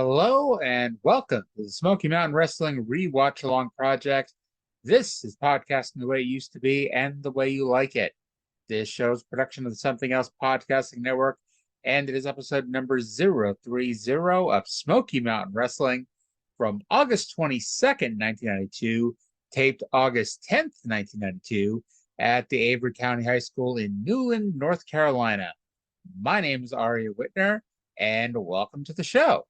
Hello and welcome to the Smoky Mountain Wrestling Re-Watch-Along Project. This is podcasting the way it used to be and the way you like it. This show's production of the Something Else Podcasting Network, and it is episode number 030 of Smoky Mountain Wrestling from August 22nd, 1992, taped August 10th, 1992, at the Avery County High School in Newland, North Carolina. My name is Aria Whitner, and welcome to the show.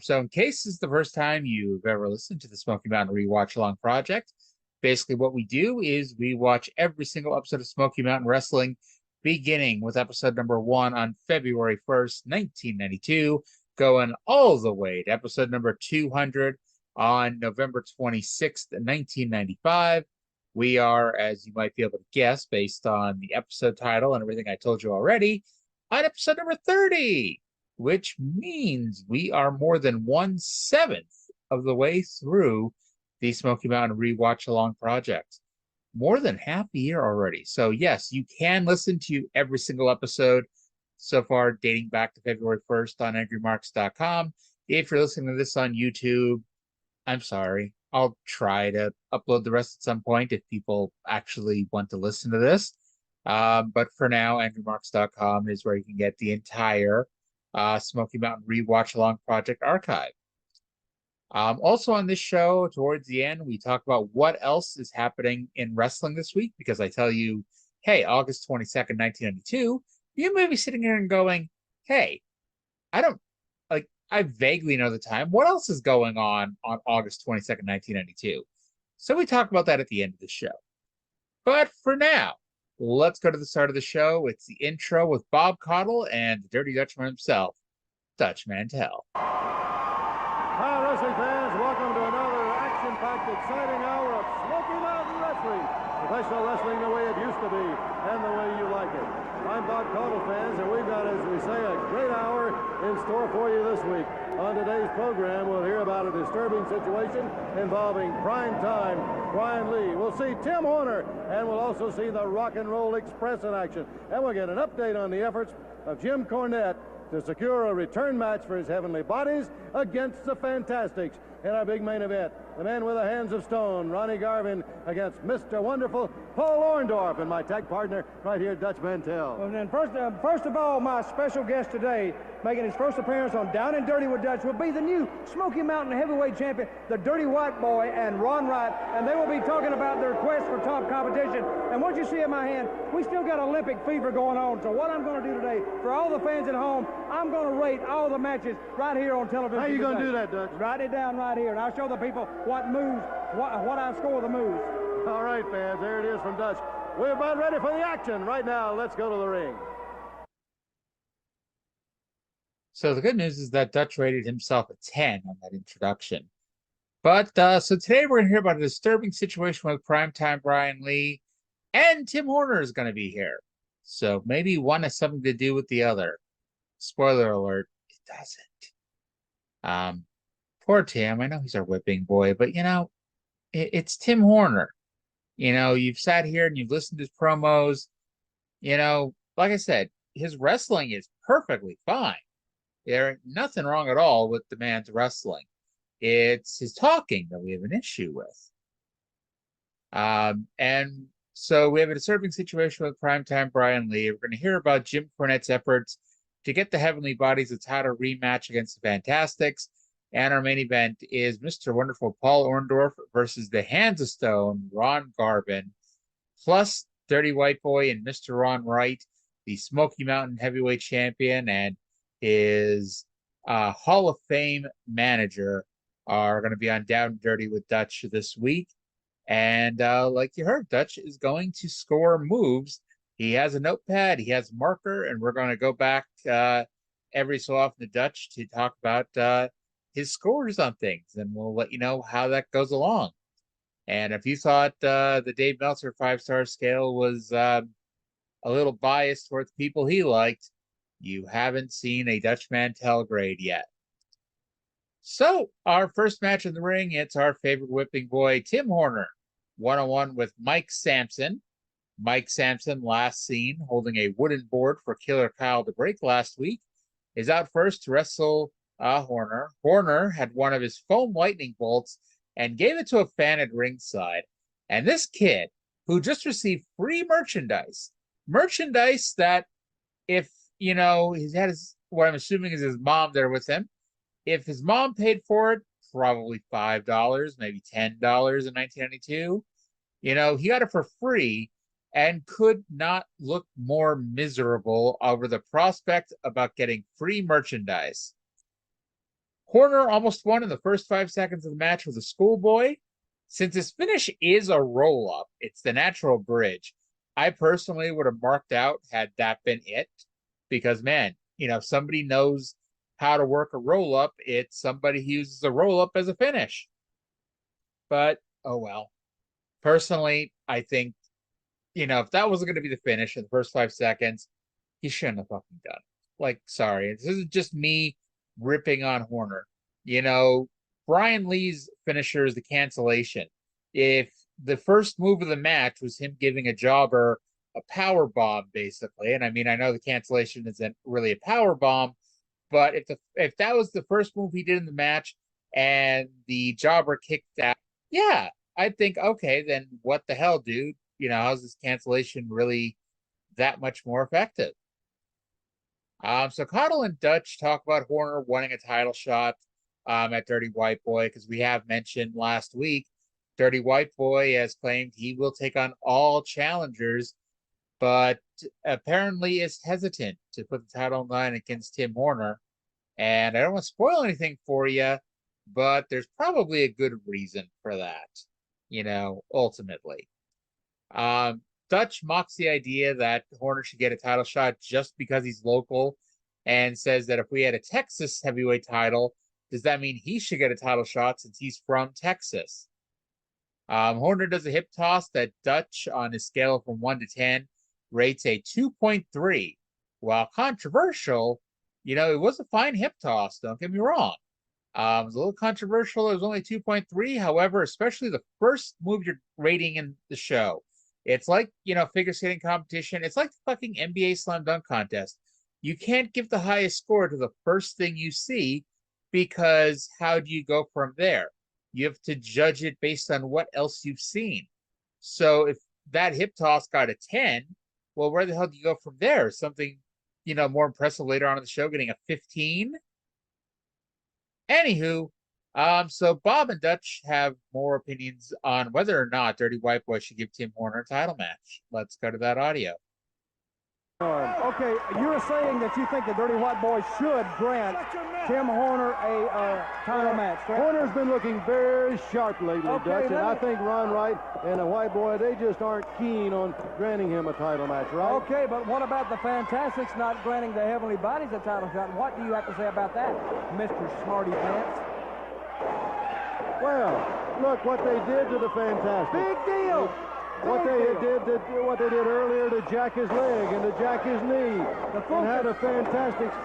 So in case this is the first time you've ever listened to the Smoky Mountain Re-Watch-Along Project, basically what we do is we watch every single episode of Smoky Mountain Wrestling, beginning with episode number 1 on February 1st, 1992, going all the way to episode number 200 on November 26th, 1995. We are, as you might be able to guess, based on the episode title and everything I told you already, on episode number 30. Which means we are more than 1/7 of the way through the Smoky Mountain Re-Watch-Along Project. More than half a year already. So yes, you can listen to every single episode so far dating back to February 1st on angrymarks.com. If you're listening to this on YouTube, I'm sorry. I'll try to upload the rest at some point if people actually want to listen to this. But for now, angrymarks.com is where you can get the entire Smoky Mountain Re-Watch-Along Project archive. Also on this show, towards the end, we talk about what else is happening in wrestling this week, because I tell you, hey, August 22nd, 1992, you may be sitting here and going, hey, I vaguely know the time. What else is going on August 22nd, 1992? So we talk about that at the end of the show. But for now, let's go to the start of the show. It's the intro with Bob Caudle and the Dirty Dutchman himself, Dutch Mantell. Hi, wrestling fans. Welcome to another action-packed, exciting hour of Smoky Mountain Wrestling. Professional wrestling the way it used to be and the way you like it. I'm Bob Caudle, fans, and we've got, as we say, a great hour in store for you this week. On today's program, we'll hear about a disturbing situation involving primetime Brian Lee. We'll see Tim Horner, and we'll also see the Rock and Roll Express in action. And we'll get an update on the efforts of Jim Cornette to secure a return match for his Heavenly Bodies against the Fantastics in our big main event. The man with the hands of stone, Ronnie Garvin, against Mr. Wonderful Paul Orndorff, and my tag partner right here, Dutch Mantell. Well, then first of all, my special guest today, making his first appearance on Down and Dirty with Dutch, will be the new Smoky Mountain Heavyweight Champion, the Dirty White Boy, and Ron Wright, and they will be talking about their quest for top competition. And what you see in my hand, we still got Olympic fever going on. So what I'm going to do today, for all the fans at home, I'm going to rate all the matches right here on television. How are you going to do that, Dutch? Write it down right here, and I'll show the people what moves, what I score the moves. All right, fans, there it is from Dutch. We're about ready for the action. Right now, let's go to the ring. So the good news is that Dutch rated himself a 10 on that introduction. But so today we're going to hear about a disturbing situation with primetime Brian Lee, and Tim Horner is going to be here. So maybe one has something to do with the other. Spoiler alert, it doesn't. Poor Tim. I know he's our whipping boy, but you know, it's Tim Horner. You know, you've sat here and you've listened to his promos. You know, like I said, his wrestling is perfectly fine. There ain't nothing wrong at all with the man's wrestling. It's his talking that we have an issue with. And so we have a disturbing situation with primetime Brian Lee. We're going to hear about Jim Cornette's efforts to get the Heavenly Bodies a title rematch against the Fantastics. And our main event is Mr. Wonderful Paul Orndorff versus the Hands of Stone, Ron Garvin, plus Dirty White Boy and Mr. Ron Wright, the Smoky Mountain Heavyweight Champion, and his Hall of Fame manager are going to be on Down and Dirty with Dutch this week. And like you heard, Dutch is going to score moves. He has a notepad, he has a marker, and we're going to go back every so often to Dutch to talk about his scores on things, and we'll let you know how that goes along. And if you thought the Dave Meltzer 5-star scale was a little biased towards people he liked, you haven't seen a Dutch Mantell grade yet. So our first match in the ring, it's our favorite whipping boy, Tim Horner, one-on-one with Mike Sampson. Mike Sampson, last seen holding a wooden board for Killer Kyle to break last week, is out first to wrestle Horner. Horner had one of his foam lightning bolts and gave it to a fan at ringside. And this kid, who just received free merchandise that if, he's had what I'm assuming is his mom there with him. If his mom paid for it, probably $5, maybe $10 in 1992. He got it for free and could not look more miserable over the prospect about getting free merchandise. Horner almost won in the first 5 seconds of the match with a schoolboy. Since his finish is a roll-up, it's the natural bridge. I personally would have marked out had that been it. Because, man, if somebody knows how to work a roll-up, it's somebody who uses a roll-up as a finish. But, oh well. Personally, I think, if that wasn't going to be the finish in the first 5 seconds, he shouldn't have fucking done it. Like, sorry. This isn't just me ripping on Horner. Brian Lee's finisher is the cancellation. If the first move of the match was him giving a jobber a power bomb, basically, and I mean, I know the cancellation isn't really a power bomb, but if that was the first move he did in the match and the jobber kicked out, yeah, I'd think, okay, then what the hell, dude? How's this cancellation really that much more effective? So Cottle and Dutch talk about Horner wanting a title shot at Dirty White Boy, because we have mentioned last week, Dirty White Boy has claimed he will take on all challengers, but apparently is hesitant to put the title on the line against Tim Horner. And I don't want to spoil anything for you, but there's probably a good reason for that, ultimately. Dutch mocks the idea that Horner should get a title shot just because he's local, and says that if we had a Texas heavyweight title, does that mean he should get a title shot since he's from Texas? Horner does a hip toss that Dutch, on his scale from 1 to 10, rates a 2.3. While controversial, it was a fine hip toss, don't get me wrong. It was a little controversial. It was only 2.3. However, especially the first move you're rating in the show, it's like, figure skating competition. It's like the fucking NBA slam dunk contest. You can't give the highest score to the first thing you see, because how do you go from there? You have to judge it based on what else you've seen. So if that hip toss got a 10, well, where the hell do you go from there? Something, more impressive later on in the show, getting a 15? Anywho, so Bob and Dutch have more opinions on whether or not Dirty White Boy should give Tim Horner a title match. Let's go to that audio. Okay, you're saying that you think the Dirty White Boy should grant Tim Horner a title match, correct? Horner's been looking very sharp lately, Okay, Dutch, and I think Ron Wright and the White Boy, they just aren't keen on granting him a title match, right? Okay, but what about the Fantastics not granting the Heavenly Bodies a title shot? What do you have to say about that, Mr. Smarty Pants? Well, look what they did to the Fantastics. Big deal! What they did earlier to jack his leg and to jack his knee, and how the Fantastics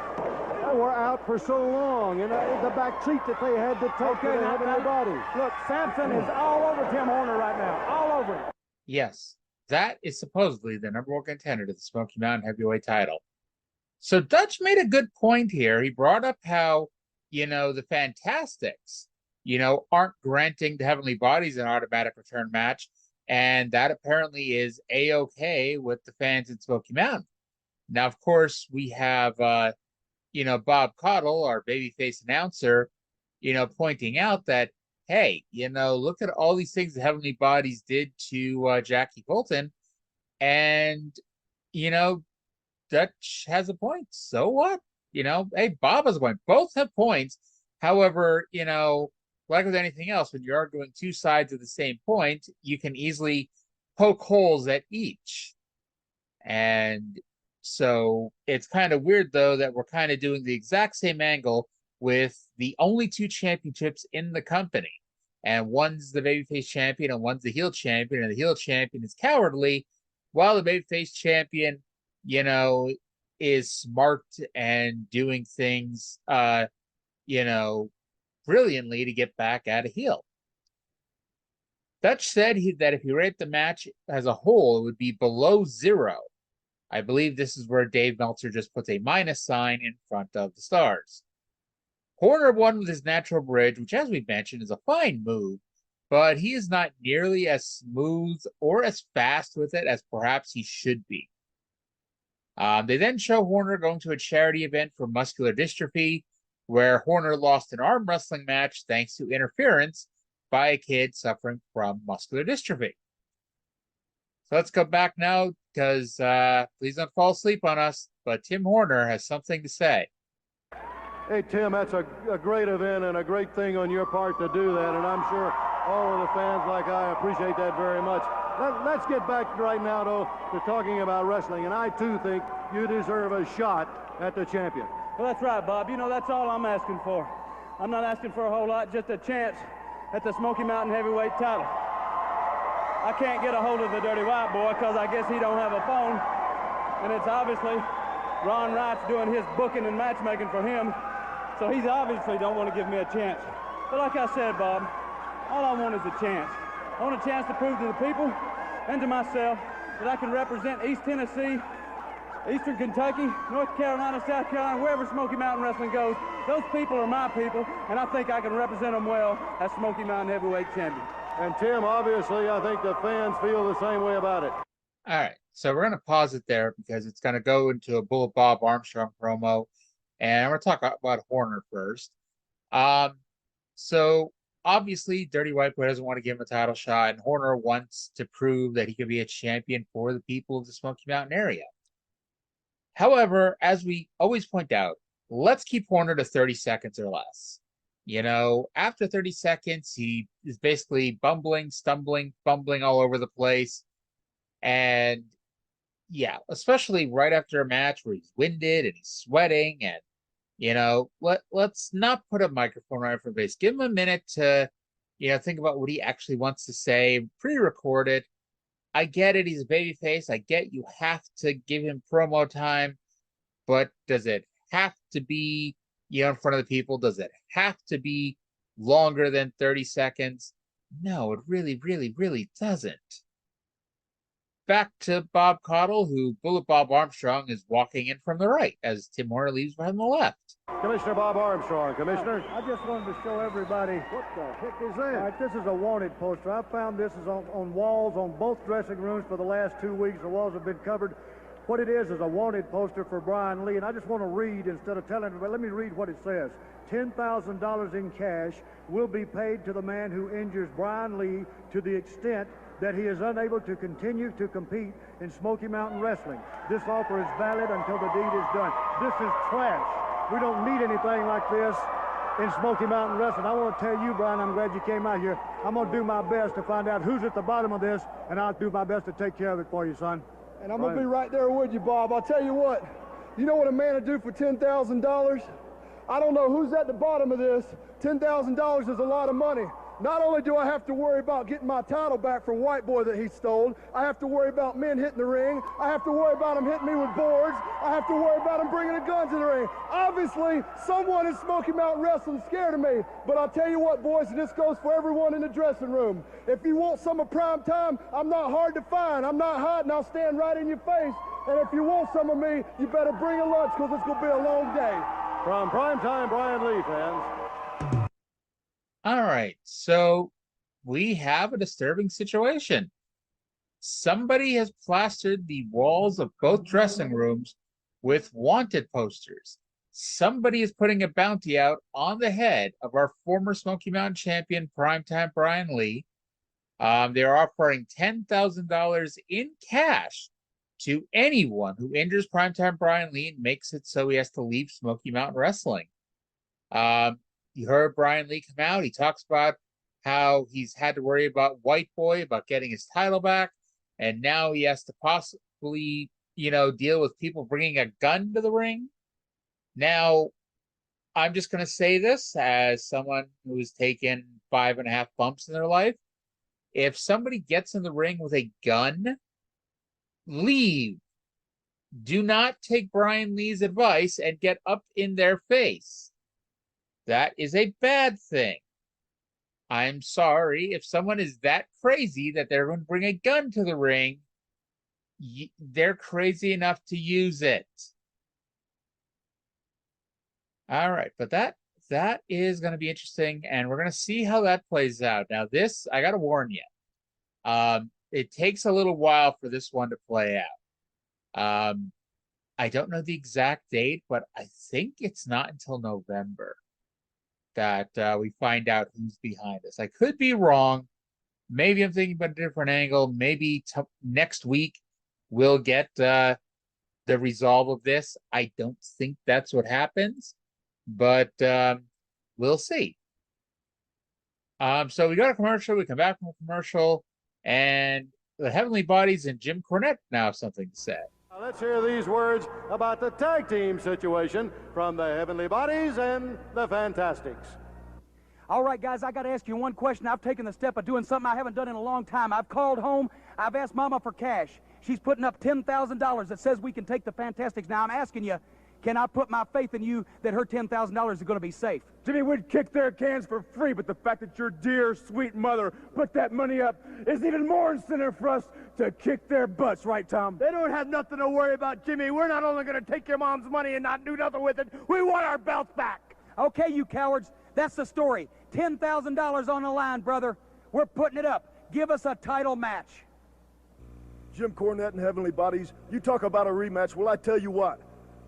were out for so long, and the back seat that they had to take to the Heavenly Bodies. Look, Samson is all over Tim Horner right now, all over him. Yes, that is supposedly the number one contender to the Smoky Mountain Heavyweight title. So Dutch made a good point here. He brought up how, the Fantastics, aren't granting the Heavenly Bodies an automatic return match. And that apparently is A-okay with the fans in Smoky Mountain. Now, of course, we have, Bob Cottle, our babyface announcer, pointing out that, hey, look at all these things the Heavenly Bodies did to Jackie Colton. And, Dutch has a point. So what? Hey, Bob has a point. Both have points. However, like with anything else, when you're arguing two sides of the same point, you can easily poke holes at each. And so it's kind of weird, though, that we're kind of doing the exact same angle with the only two championships in the company. And one's the babyface champion and one's the heel champion. And the heel champion is cowardly, while the babyface champion, is smart and doing things, brilliantly to get back at a heel. Dutch said that if he rated the match as a whole, it would be below 0. I believe this is where Dave Meltzer just puts a minus sign in front of the stars. Horner won with his natural bridge, which, as we mentioned, is a fine move, but he is not nearly as smooth or as fast with it as perhaps he should be. They then show Horner going to a charity event for muscular dystrophy, where Horner lost an arm wrestling match thanks to interference by a kid suffering from muscular dystrophy. So let's go back now, because please don't fall asleep on us, but Tim Horner has something to say. Hey, Tim, that's a great event and a great thing on your part to do that, and I'm sure all of the fans like I appreciate that very much. Let's get back right now, though, to talking about wrestling, and I, too, think you deserve a shot at the champion. Well, that's right, Bob. You know, that's all I'm asking for. I'm not asking for a whole lot, just a chance at the Smoky Mountain heavyweight title. I can't get a hold of the Dirty White Boy because I guess he don't have a phone, and it's obviously Ron Wright's doing his booking and matchmaking for him, so he's obviously don't want to give me a chance. But like I said, Bob, all I want is a chance. I want a chance to prove to the people and to myself that I can represent East Tennessee, Eastern Kentucky, North Carolina, South Carolina, wherever Smoky Mountain Wrestling goes. Those people are my people, and I think I can represent them well as Smoky Mountain Heavyweight Champion. And Tim, obviously, I think the fans feel the same way about it. All right, so we're going to pause it there because it's going to go into a Bullet Bob Armstrong promo, and we're going to talk about Horner first. So obviously, Dirty White Boy doesn't want to give him a title shot, and Horner wants to prove that he could be a champion for the people of the Smoky Mountain area. However, as we always point out, let's keep Horner to 30 seconds or less. You know, after 30 seconds, he is basically bumbling, stumbling, fumbling all over the place. And yeah, especially right after a match where he's winded and he's sweating, and you know, let's not put a microphone right in front of his face. Give him a minute to, you know, think about what he actually wants to say, pre-recorded. I get it, he's a babyface. I get you have to give him promo time, but does it have to be, you know, in front of the people? Does it have to be longer than 30 seconds? No, it really, really, really doesn't. Back to Bob Caudle, who Bullet Bob Armstrong is walking in from the right as Tim Horner leaves behind the left. Commissioner Bob Armstrong, Commissioner. I just wanted to show everybody. What the heck is All that? right, this is a wanted poster. I found this is on walls on both dressing rooms for the last 2 weeks. The walls have been covered. What it is a wanted poster for Brian Lee, and I just want to read instead of telling everybody. Let me read what it says. $10,000 in cash will be paid to the man who injures Brian Lee to the extent that he is unable to continue to compete in Smoky Mountain Wrestling. This offer is valid until the deed is done. This is trash. We don't need anything like this in Smoky Mountain Wrestling. I want to tell you, Brian, I'm glad you came out here. I'm going to do my best to find out who's at the bottom of this, and I'll do my best to take care of it for you, son. And I'm going to be right there with you, Bob. I'll tell you what, you know what a man would do for $10,000? I don't know who's at the bottom of this. $10,000 is a lot of money. Not only do I have to worry about getting my title back from White Boy that he stole, I have to worry about men hitting the ring. I have to worry about him hitting me with boards. I have to worry about him bringing a gun to the ring. Obviously, someone in Smoky Mountain Wrestling scared of me. But I'll tell you what, boys, and this goes for everyone in the dressing room. If you want some of prime time, I'm not hard to find. I'm not hiding. I'll stand right in your face. And if you want some of me, you better bring a lunch because it's going to be a long day. From Primetime Brian Lee, fans. All right, so we have a disturbing situation. Somebody has plastered the walls of both dressing rooms with wanted posters. Somebody is putting a bounty out on the head of our former Smoky Mountain champion, Primetime Brian Lee. They're offering $10,000 in cash to anyone who injures Primetime Brian Lee and makes it so he has to leave Smoky Mountain Wrestling. You heard Brian Lee come out. He talks about how he's had to worry about White Boy, about getting his title back, and now he has to possibly, you know, deal with people bringing a gun to the ring. Now, I'm just going to say this as someone who's taken 5.5 bumps in their life. If somebody gets in the ring with a gun, leave. Do not take Brian Lee's advice and get up in their face. That is a bad thing. I'm sorry if someone is that crazy that they're going to bring a gun to the ring. They're crazy enough to use it. All right, but that that is going to be interesting, and we're going to see how that plays out. Now, this, I got to warn you, it takes a little while for this one to play out. I don't know the exact date, but I think it's not until November that we find out who's behind this. I could be wrong. Maybe I'm thinking about a different angle. Maybe next week we'll get the resolve of this. I don't think that's what happens, but we'll see. So we go to commercial. We come back from a commercial, and the Heavenly Bodies and Jim Cornette now have something to say. Now let's hear these words about the tag team situation from the Heavenly Bodies and the Fantastics. All right, guys, I got to ask you one question. I've taken the step of doing something I haven't done in a long time. I've called home. I've asked Mama for cash. She's putting up $10,000 that says we can take the Fantastics. Now, I'm asking you, can I put my faith in you that her $10,000 is going to be safe? Jimmy, we'd kick their cans for free, but the fact that your dear, sweet mother put that money up is even more incentive for us to kick their butts, right, Tom? They don't have nothing to worry about, Jimmy. We're not only going to take your mom's money and not do nothing with it, we want our belts back. Okay, you cowards, that's the story. $10,000 on the line, brother. We're putting it up. Give us a title match. Jim Cornette and Heavenly Bodies, you talk about a rematch. Well, I tell you what.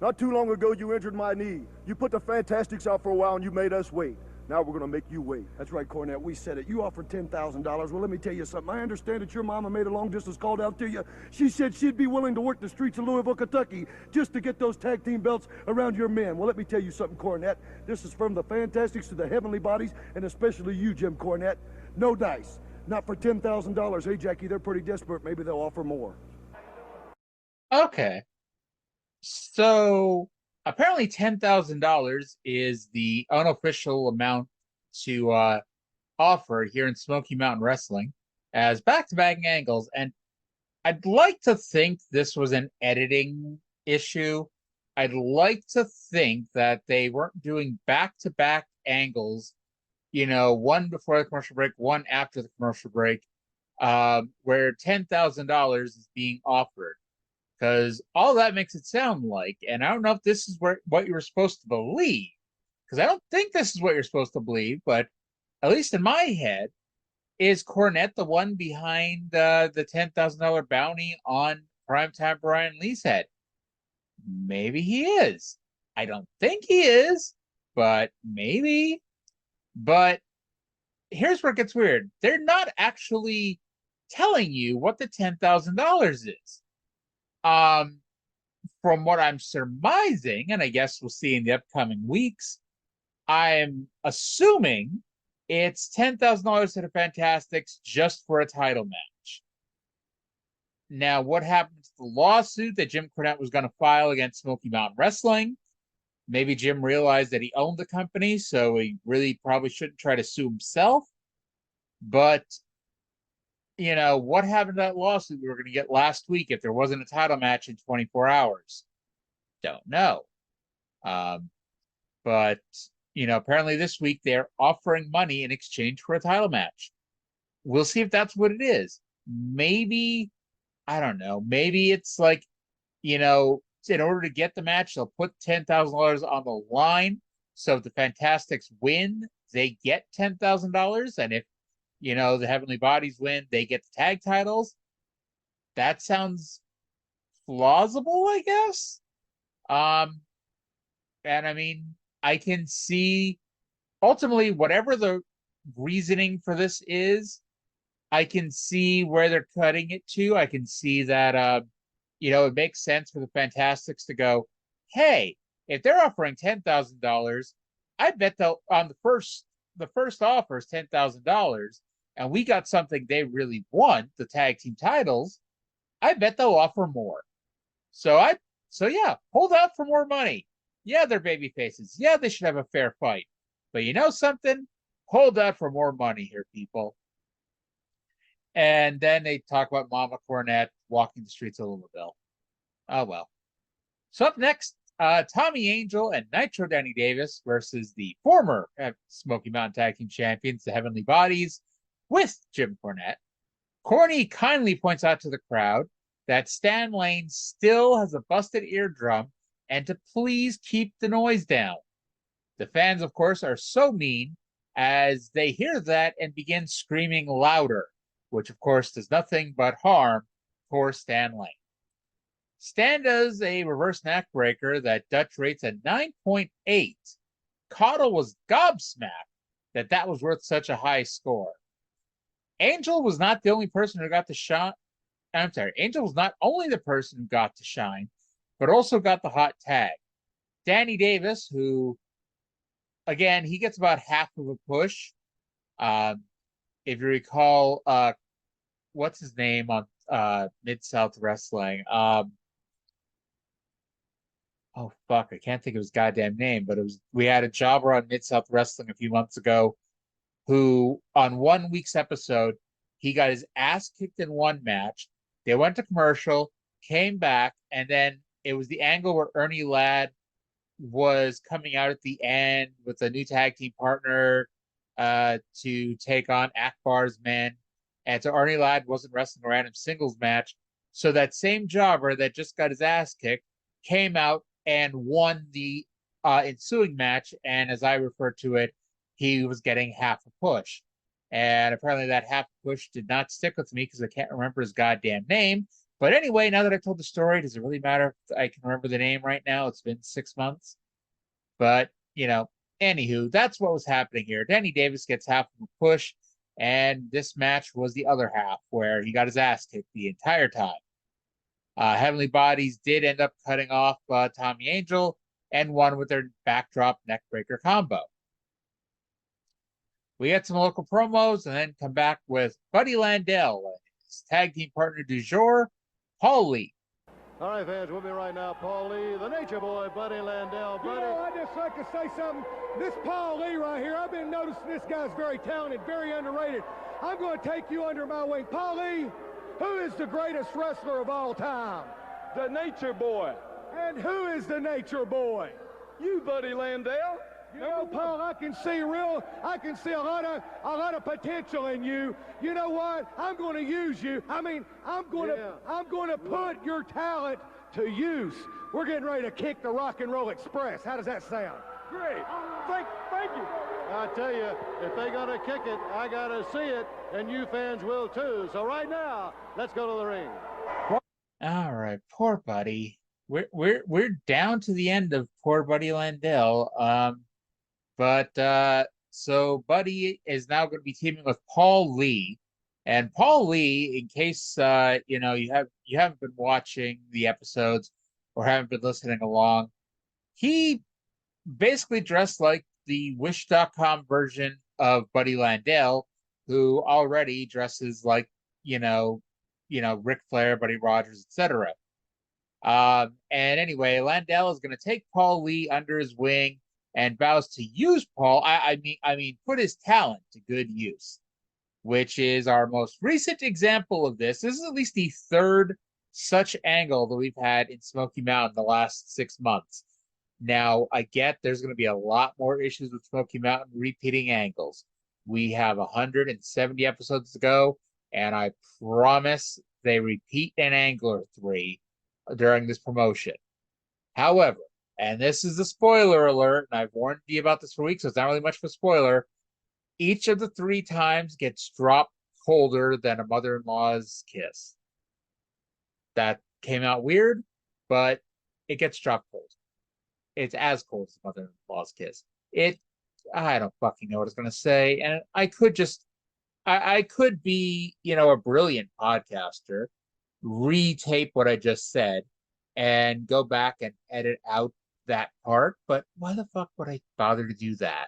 Not too long ago, you injured my knee. You put the Fantastics out for a while, and you made us wait. Now we're going to make you wait. That's right, Cornette. We said it. You offered $10,000. Well, let me tell you something. I understand that your mama made a long-distance call down to you. She said she'd be willing to work the streets of Louisville, Kentucky, just to get those tag team belts around your men. Well, let me tell you something, Cornette. This is from the Fantastics to the Heavenly Bodies, and especially you, Jim Cornette. No dice. Not for $10,000. Hey, Jackie, they're pretty desperate. Maybe they'll offer more. Okay. So apparently $10,000 is the unofficial amount to offer here in Smoky Mountain Wrestling as back-to-back angles. And I'd like to think this was an editing issue. I'd like to think that they weren't doing back-to-back angles, you know, one before the commercial break, one after the commercial break, where $10,000 is being offered. Because all that makes it sound like, and I don't know if this is what you were supposed to believe, because I don't think this is what you're supposed to believe, but at least in my head, is Cornette the one behind the $10,000 bounty on Primetime Brian Lee's head? Maybe he is. I don't think he is, but maybe. But here's where it gets weird. They're not actually telling you what the $10,000 is. From what I'm surmising, and I guess we'll see in the upcoming weeks, I'm assuming it's $10,000 to the Fantastics just for a title match. Now, what happened to the lawsuit that Jim Cornette was going to file against Smoky Mountain Wrestling? Maybe Jim realized that he owned the company, so he really probably shouldn't try to sue himself. But you know, what happened to that lawsuit we were going to get last week if there wasn't a title match in 24 hours? Don't know. But, you know, apparently this week they're offering money in exchange for a title match. We'll see if that's what it is. Maybe, I don't know, maybe it's like, you know, in order to get the match, they'll put $10,000 on the line. So if the Fantastics win, they get $10,000. And if, you know, the Heavenly Bodies win, they get the tag titles. That sounds plausible, I guess. And I mean, I can see ultimately whatever the reasoning for this is, I can see where they're cutting it to. I can see that, you know, it makes sense for the Fantastics to go, hey, if they're offering $10,000, I bet they'll, on the first offer is $10,000. And we got something they really want, the tag team titles, I bet they'll offer more. So yeah, hold out for more money. Yeah, they're baby faces. Yeah, they should have a fair fight. But you know something? Hold out for more money here, people. And then they talk about Mama Cornette walking the streets of Louisville. Oh, well. So up next, Tommy Angel and Nitro Danny Davis versus the former Smoky Mountain Tag Team Champions, the Heavenly Bodies, with Jim Cornette. Corny kindly points out to the crowd that Stan Lane still has a busted eardrum and to please keep the noise down. The fans, of course, are so mean as they hear that and begin screaming louder, which, of course, does nothing but harm poor Stan Lane. Stan does a reverse neck breaker that Dutch rates at 9.8. Caudle was gobsmacked that was worth such a high score. Angel was not the only person who got to shine. I'm sorry, Angel was not only the person who got to shine, but also got the hot tag. Danny Davis, who, again, he gets about half of a push. If you recall, what's his name on Mid-South Wrestling? Oh fuck, I can't think of his goddamn name, but we had a jobber on Mid-South Wrestling a few months ago who, on 1 week's episode, he got his ass kicked in one match. They went to commercial, came back, and then it was the angle where Ernie Ladd was coming out at the end with a new tag team partner to take on Akbar's men. And so Ernie Ladd wasn't wrestling a random singles match. So that same jobber that just got his ass kicked came out and won the ensuing match. And as I refer to it, he was getting half a push. And apparently that half push did not stick with me because I can't remember his goddamn name. But anyway, now that I've told the story, does it really matter if I can remember the name right now? It's been 6 months. But, anywho, that's what was happening here. Danny Davis gets half of a push, and this match was the other half, where he got his ass kicked the entire time. Heavenly Bodies did end up cutting off Tommy Angel and won with their backdrop neckbreaker combo. We get some local promos and then come back with Buddy Landel and his tag team partner du jour, Paul Lee. All right, fans, we'll be right now. Paul Lee, the Nature Boy, Buddy Landel. Buddy. I'd just like to say something. This Paul Lee right here, I've been noticing this guy's very talented, very underrated. I'm going to take you under my wing. Paul Lee, who is the greatest wrestler of all time? The Nature Boy. And who is the Nature Boy? You, Buddy Landel. You know, Paul, I can see a lot of potential in you. You know what? I'm going to use you. I'm going to put your talent to use. We're getting ready to kick the Rock and Roll Express. How does that sound? Great. Thank you. I tell you, if they're going to kick it, I got to see it, and you fans will too. So right now, let's go to the ring. All right, poor Buddy. We're down to the end of poor Buddy Landel. So Buddy is now going to be teaming with Paul Lee, and Paul Lee, in case you haven't been watching the episodes or haven't been listening along, he basically dressed like the Wish.com version of Buddy Landel, who already dresses like Ric Flair, Buddy Rogers, etc. And anyway, Landel is going to take Paul Lee under his wing and vows to use Paul, put his talent to good use, which is our most recent example of this. This is at least the third such angle that we've had in Smoky Mountain the last 6 months. Now, I get there's going to be a lot more issues with Smoky Mountain repeating angles. We have 170 episodes to go, and I promise they repeat an angle or 3 during this promotion. However, and this is a spoiler alert, and I've warned you about this for weeks, so it's not really much of a spoiler. Each of the 3 times gets dropped colder than a mother-in-law's kiss. That came out weird, but it gets dropped cold. It's as cold as a mother-in-law's kiss. I don't fucking know what it's going to say, and I could be, a brilliant podcaster, retape what I just said, and go back and edit out that part, but why the fuck would I bother to do that?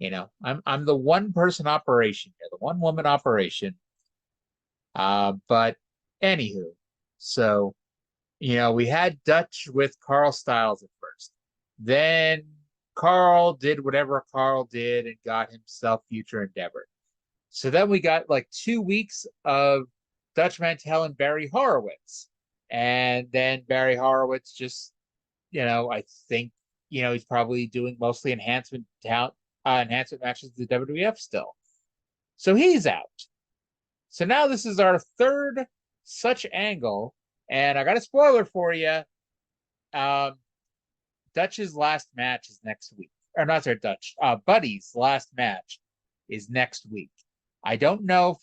I'm the one-person operation here, the one-woman operation. But anywho, so we had Dutch with Carl Styles at first. Then Carl did whatever Carl did and got himself Future Endeavor. So then we got like 2 weeks of Dutch Mantel and Barry Horowitz. And then Barry Horowitz just, I think, he's probably doing mostly enhancement matches to the WWF still. So he's out. So now this is our third such angle. And I got a spoiler for you. Dutch's last match is next week. or not sorry, Dutch, Buddy's last match is next week. I don't know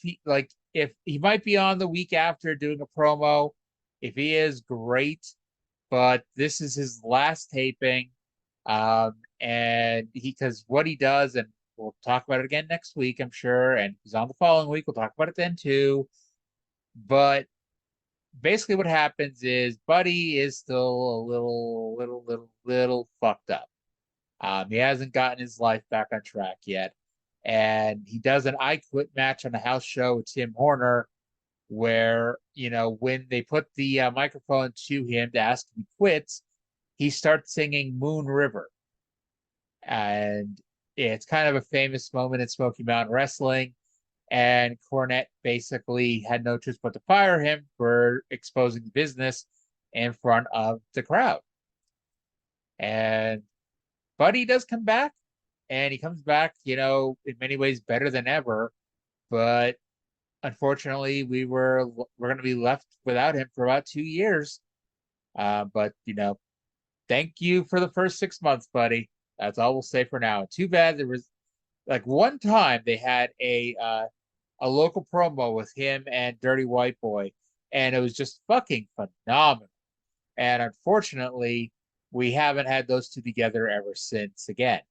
if he might be on the week after doing a promo. If he is, great, but this is his last taping. And because what he does, and we'll talk about it again next week, I'm sure, and he's on the following week, we'll talk about it then too. But basically what happens is Buddy is still a little fucked up. He hasn't gotten his life back on track yet. And he does an I Quit match on a house show with Tim Horner where, when they put the microphone to him to ask if he quits, he starts singing Moon River. And it's kind of a famous moment in Smoky Mountain Wrestling. And Cornette basically had no choice but to fire him for exposing the business in front of the crowd. And Buddy does come back, and he comes back, in many ways better than ever. But unfortunately, we're going to be left without him for about 2 years. But thank you for the first 6 months, Buddy. That's all we'll say for now. Too bad there was one time they had a local promo with him and Dirty White Boy, and it was just fucking phenomenal. And unfortunately, we haven't had those two together ever since again.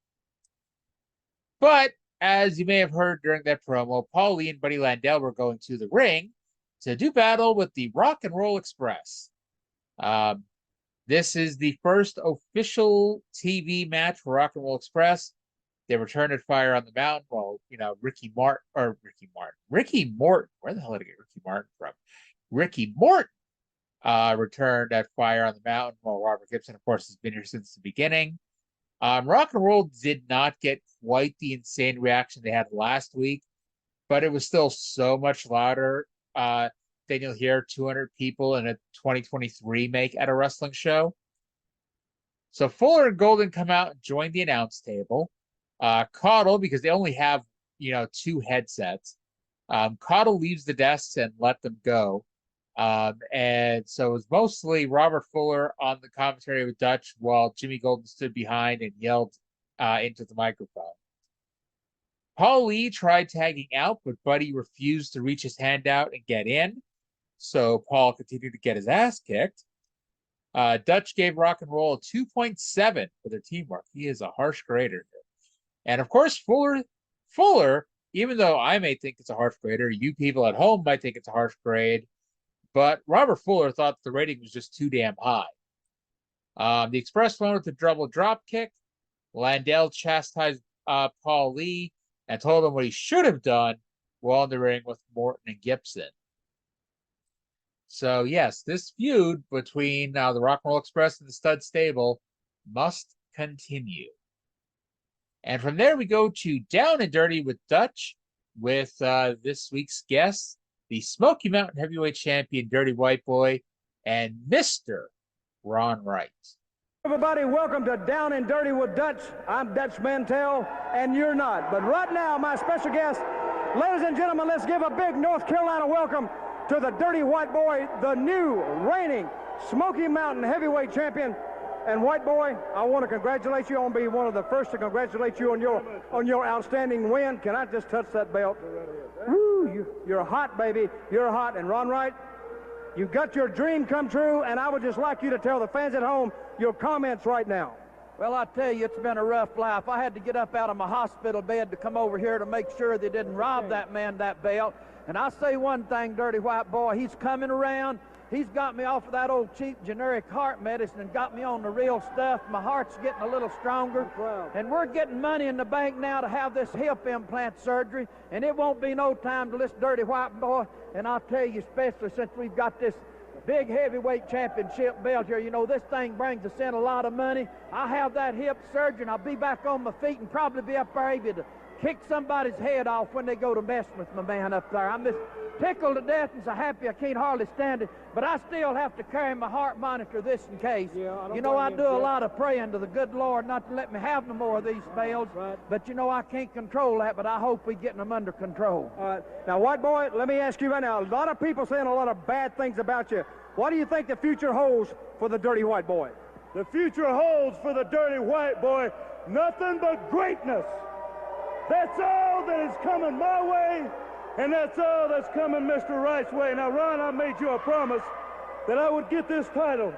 But as you may have heard during that promo, Paul Lee and Buddy Landel were going to the ring to do battle with the Rock and Roll Express. This is the first official TV match for Rock and Roll Express. They returned at Fire on the Mountain. Well, Ricky Morton. Where the hell did I get Ricky Martin from? Ricky Morton returned at Fire on the Mountain. While Robert Gibson, of course, has been here since the beginning. Rock and Roll did not get quite the insane reaction they had last week, but it was still so much louder than you'll hear 200 people in a 2023 make at a wrestling show. So Fuller and Golden come out and join the announce table. Caudle, because they only have, 2 headsets. Caudle leaves the desks and let them go. And so it was mostly Robert Fuller on the commentary with Dutch while Jimmy Golden stood behind and yelled into the microphone. Paul Lee tried tagging out, but Buddy refused to reach his hand out and get in. So Paul continued to get his ass kicked. Dutch gave Rock and Roll a 2.7 for their teamwork. He is a harsh grader here. And of course, Fuller, even though I may think it's a harsh grader, you people at home might think it's a harsh grade, but Robert Fuller thought the rating was just too damn high. The Express went with the double drop kick. Landel chastised Paul Lee and told him what he should have done while in the ring with Morton and Gibson. So yes, this feud between the Rock and Roll Express and the Stud Stable must continue. And from there we go to Down and Dirty with Dutch with this week's guests, the Smoky Mountain Heavyweight Champion Dirty White Boy and Mr. Ron Wright. Everybody, welcome to Down and Dirty with Dutch. I'm Dutch Mantell, and you're not. But right now, my special guest, ladies and gentlemen, let's give a big North Carolina welcome to the Dirty White Boy, the new reigning Smoky Mountain Heavyweight Champion. And White Boy, I want to congratulate you on being one of the first to congratulate you on your outstanding win. Can I just touch that belt? Woo, you're hot, baby. You're hot. And Ron Wright, you got your dream come true, and I would just like you to tell the fans at home your comments right now. Well, I tell you, it's been a rough life. I had to get up out of my hospital bed to come over here to make sure they didn't rob that man that belt. And I say one thing, Dirty White Boy, he's coming around. He's got me off of that old cheap generic heart medicine and got me on the real stuff. My heart's getting a little stronger. And we're getting money in the bank now to have this hip implant surgery. And it won't be no time to this Dirty White Boy. And I'll tell you, especially since we've got this big heavyweight championship belt here, this thing brings us in a lot of money. I'll have that hip surgery and I'll be back on my feet and probably be up there able to kick somebody's head off when they go to mess with my man up there. I'm just tickled to death and so happy I can't hardly stand it, but I still have to carry my heart monitor this in case. I do a lot of praying to the good Lord not to let me have no more of these spells, but I can't control that, but I hope we're getting them under control. All right. Now, White Boy, let me ask you right now, a lot of people saying a lot of bad things about you. What do you think the future holds for the Dirty White Boy? The future holds for the Dirty White Boy nothing but greatness. That's all that is coming my way, and that's all that's coming Mr. Wright's way. Now, Ron, I made you a promise that I would get this title,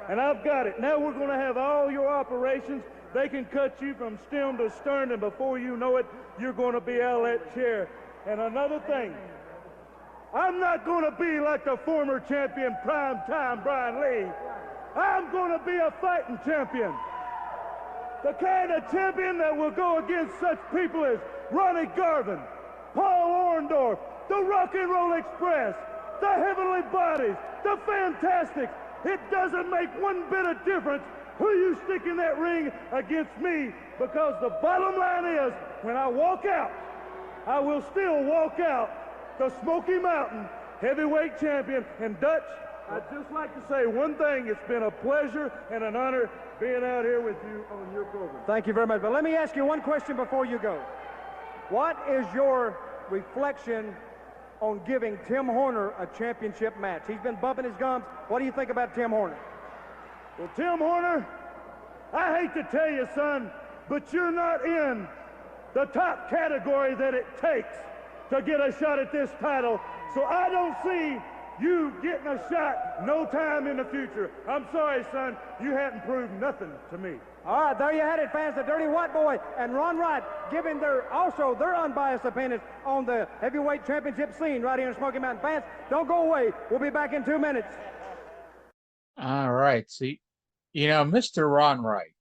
and I've got it. Now we're going to have all your operations. They can cut you from stem to stern, and before you know it, you're going to be out of that chair. And another thing, I'm not going to be like the former champion, Primetime Brian Lee. I'm going to be a fighting champion. The kind of champion that will go against such people as Ronnie Garvin, Paul Orndorff, the Rock and Roll Express, the Heavenly Bodies, the Fantastics. It doesn't make one bit of difference who you stick in that ring against me, because the bottom line is, when I walk out, I will still walk out the Smoky Mountain Heavyweight Champion. And Dutch, I'd just like to say one thing. It's been a pleasure and an honor being out here with you on your program. Thank you very much. But let me ask you one question before you go. What is your reflection on giving Tim Horner a championship match? He's been bumping his gums. What do you think about Tim Horner? Well, Tim Horner, I hate to tell you, son, but you're not in the top category that it takes to get a shot at this title. So I don't see you getting a shot no time in the future. I'm sorry, son. You haven't proved nothing to me. All right, there you had it, fans. The Dirty White Boy and Ron Wright giving their unbiased opinions on the heavyweight championship scene right here in Smoky Mountain. Fans, don't go away. We'll be back in 2 minutes. All right. So, Mr. Ron Wright,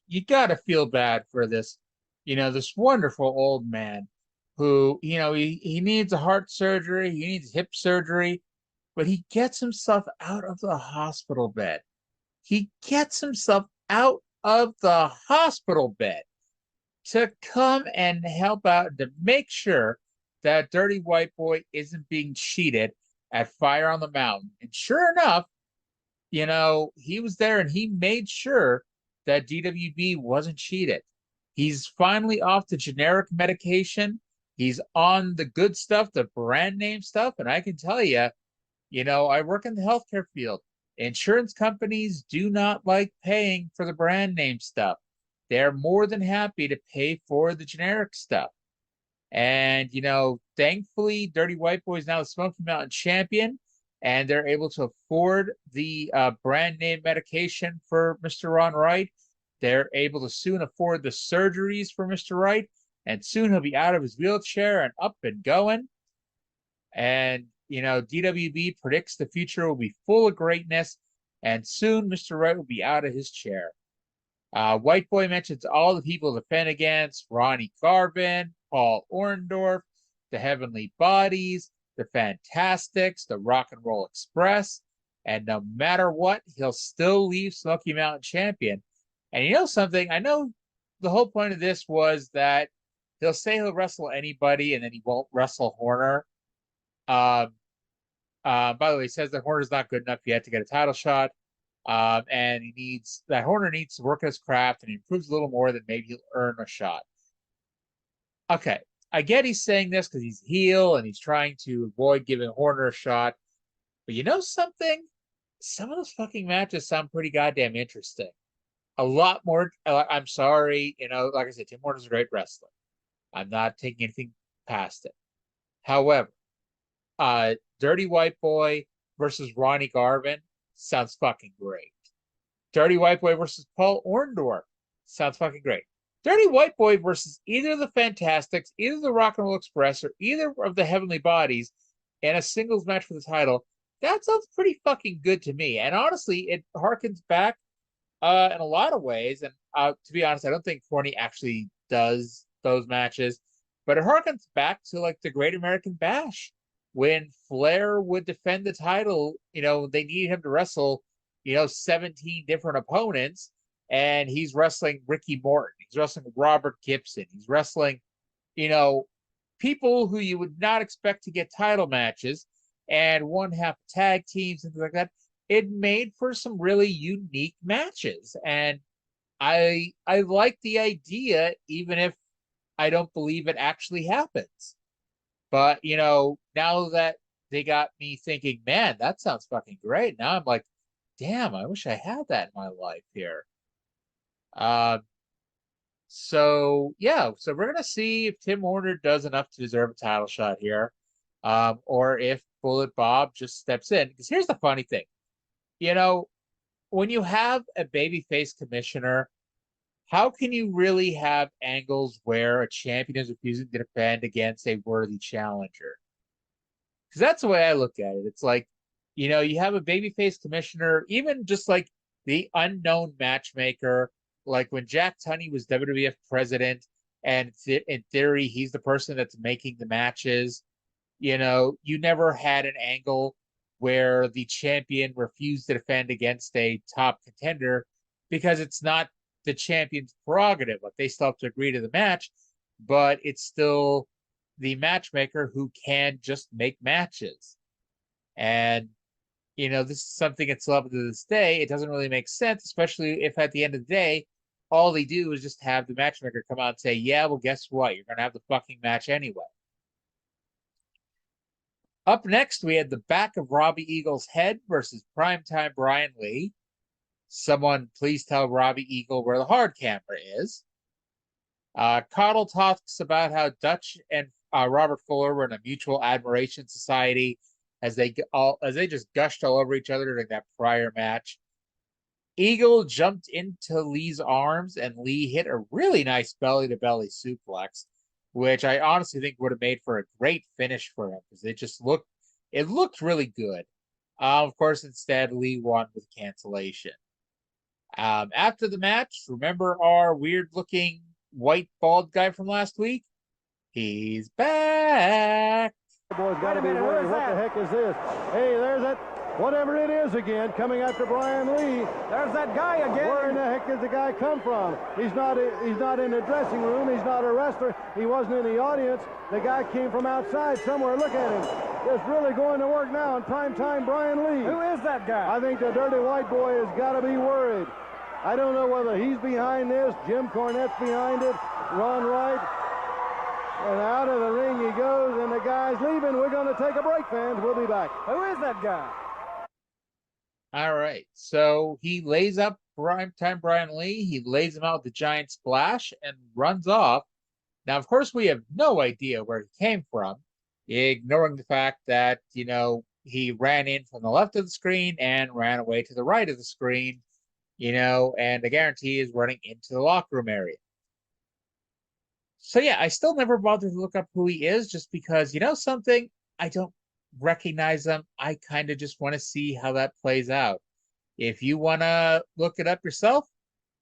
you got to feel bad for this, this wonderful old man who, he needs a heart surgery, he needs hip surgery, but he gets himself out of the hospital bed. He gets himself out of the hospital bed to come and help out, to make sure that Dirty White Boy isn't being cheated at Fire on the Mountain. And sure enough, he was there and he made sure that DWB wasn't cheated. He's finally off the generic medication. He's on the good stuff, the brand name stuff. And I can tell you, I work in the healthcare field. Insurance companies do not like paying for the brand name stuff. They're more than happy to pay for the generic stuff. And, thankfully, Dirty White Boy is now the Smoky Mountain champion, and they're able to afford the brand name medication for Mr. Ron Wright. They're able to soon afford the surgeries for Mr. Wright, and soon he'll be out of his wheelchair and up and going. And, DWB predicts the future will be full of greatness, and soon Mr. Wright will be out of his chair. White Boy mentions all the people to defend against: Ronnie Garvin, Paul Orndorff, the Heavenly Bodies, the Fantastics, the Rock and Roll Express, and no matter what, he'll still leave Smoky Mountain champion. And you know something? I know the whole point of this was that he'll say he'll wrestle anybody and then he won't wrestle Horner. By the way, he says that Horner's not good enough yet to get a title shot. And Horner needs to work his craft and he improves a little more, then maybe he'll earn a shot. Okay, I get he's saying this because he's heel and he's trying to avoid giving Horner a shot. But you know something? Some of those fucking matches sound pretty goddamn interesting. A lot more. I'm sorry, like I said, Tim Horner's a great wrestler. I'm not taking anything past it. However, Dirty White Boy versus Ronnie Garvin sounds fucking great. Dirty White Boy versus Paul Orndorff sounds fucking great. Dirty White Boy versus either the Fantastics, either the Rock and Roll Express, or either of the Heavenly Bodies in a singles match for the title, that sounds pretty fucking good to me. And honestly, it harkens back in a lot of ways. And to be honest, I don't think Corny actually does those matches, but it harkens back to like the Great American Bash when Flair would defend the title. They needed him to wrestle, 17 different opponents. And he's wrestling Ricky Morton. He's wrestling Robert Gibson. He's wrestling, people who you would not expect to get title matches, and one half tag teams and things like that. It made for some really unique matches. And I like the idea, even if I don't believe it actually happens. But, now that they got me thinking, man, that sounds fucking great. Now I'm like, damn, I wish I had that in my life here. So yeah, so we're gonna see if Tim Horner does enough to deserve a title shot here, or if Bullet Bob just steps in. Because here's the funny thing, you know, when you have a babyface commissioner, how can you really have angles where a champion is refusing to defend against a worthy challenger? Because that's the way I look at it. It's like, you have a babyface commissioner, even just like the unknown matchmaker, like when Jack Tunney was WWF president, and in theory, he's the person that's making the matches. You never had an angle where the champion refused to defend against a top contender because it's not the champion's prerogative. Like they still have to agree to the match, but it's still the matchmaker who can just make matches. And this is something that's loved to this day. It doesn't really make sense, especially if at the end of the day, all they do is just have the matchmaker come out and say, yeah, well, guess what? You're going to have the fucking match anyway. Up next, we had the back of Robbie Eagle's head versus primetime Brian Lee. Someone please tell Robbie Eagle where the hard camera is. Cottle talks about how Dutch and Robert Fuller were in a mutual admiration society as they just gushed all over each other during that prior match. Eagle jumped into Lee's arms and Lee hit a really nice belly-to-belly suplex, which I honestly think would have made for a great finish for him because it looked really good. Of course, instead, Lee won with cancellation. After the match, remember our weird-looking white bald guy from last week? He's back. The boy's got to be worried. What the heck is this? Hey, there's that, whatever it is again, coming after Brian Lee. There's that guy again. Where in the heck does the guy come from? He's not in the dressing room. He's not a wrestler. He wasn't in the audience. The guy came from outside somewhere. Look at him. Just really going to work now in primetime Brian Lee. Who is that guy? I think the dirty white boy has got to be worried. I don't know whether he's behind this. Jim Cornette's behind it. Ron Wright. And out of the ring he goes, and the guy's leaving. We're going to take a break, fans. We'll be back. Who is that guy? All right. So he lays up primetime Brian Lee. He lays him out with the giant splash and runs off. Now, of course, we have no idea where he came from, ignoring the fact that, he ran in from the left of the screen and ran away to the right of the screen, and the guarantee is running into the locker room area. So, yeah, I still never bothered to look up who he is just because, something, I don't recognize him. I kind of just want to see how that plays out. If you want to look it up yourself,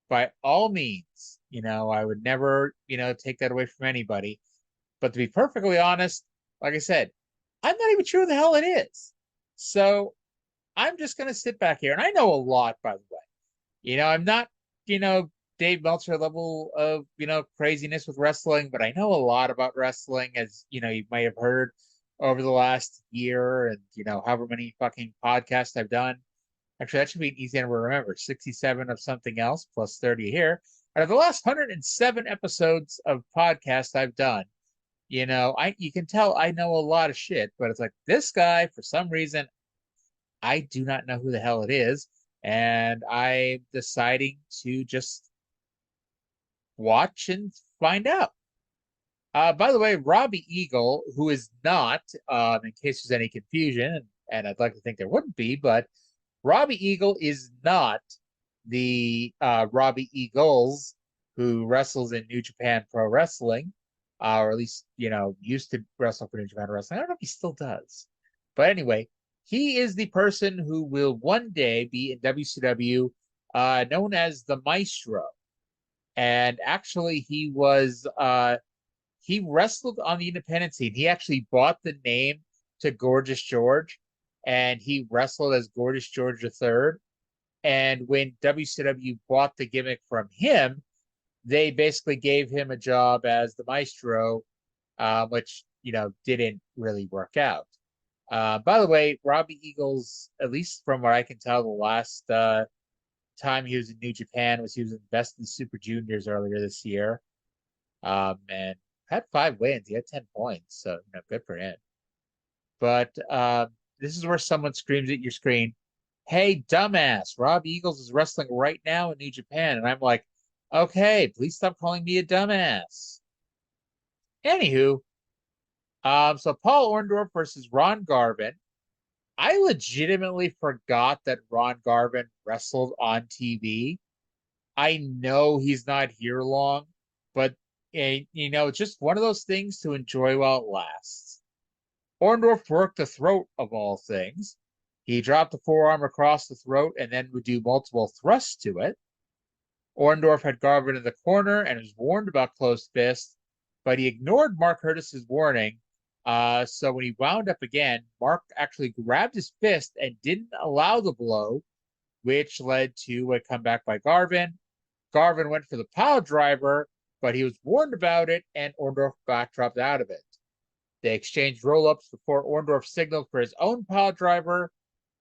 by all means, I would never, take that away from anybody. But to be perfectly honest, like I said, I'm not even sure who the hell it is. So I'm just going to sit back here. And I know a lot, by the way. I'm not, Dave Meltzer level of, craziness with wrestling, but I know a lot about wrestling, as, you might have heard over the last year and, however many fucking podcasts I've done. Actually, that should be an easy number to remember. 67 of something else plus 30 here. Out of the last 107 episodes of podcasts I've done, you can tell I know a lot of shit, but it's like this guy, for some reason, I do not know who the hell it is. And I'm deciding to just watch and find out. By the way, Robbie Eagle, who is not, in case there's any confusion, and I'd like to think there wouldn't be, but Robbie Eagle is not the Robbie Eagles who wrestles in New Japan Pro Wrestling, or at least, used to wrestle for New Japan Wrestling. I don't know if he still does. But anyway, he is the person who will one day be in WCW, known as the Maestro. And actually, he wrestled on the independent scene. He actually bought the name to Gorgeous George, and he wrestled as Gorgeous George III. And when WCW bought the gimmick from him, they basically gave him a job as the Maestro, which, didn't really work out. By the way, Robbie Eagles, at least from what I can tell, the last time he was in New Japan he was in Best in Super Juniors earlier this year. And had 5 wins. He had 10 points. So, good for him. But this is where someone screams at your screen, "Hey, dumbass, Robbie Eagles is wrestling right now in New Japan." And I'm like, Okay, please stop calling me a dumbass. Anywho, so Paul Orndorff versus Ron Garvin. I legitimately forgot that Ron Garvin wrestled on TV. I know he's not here long, but it's just one of those things to enjoy while it lasts. Orndorff worked the throat of all things. He dropped the forearm across the throat and then would do multiple thrusts to it. Orndorff had Garvin in the corner and was warned about closed fists, but he ignored Mark Curtis's warning. So when he wound up again, Mark actually grabbed his fist and didn't allow the blow, which led to a comeback by Garvin. Garvin went for the pile driver, but he was warned about it, and Orndorff backdropped out of it. They exchanged roll-ups before Orndorff signaled for his own pile driver,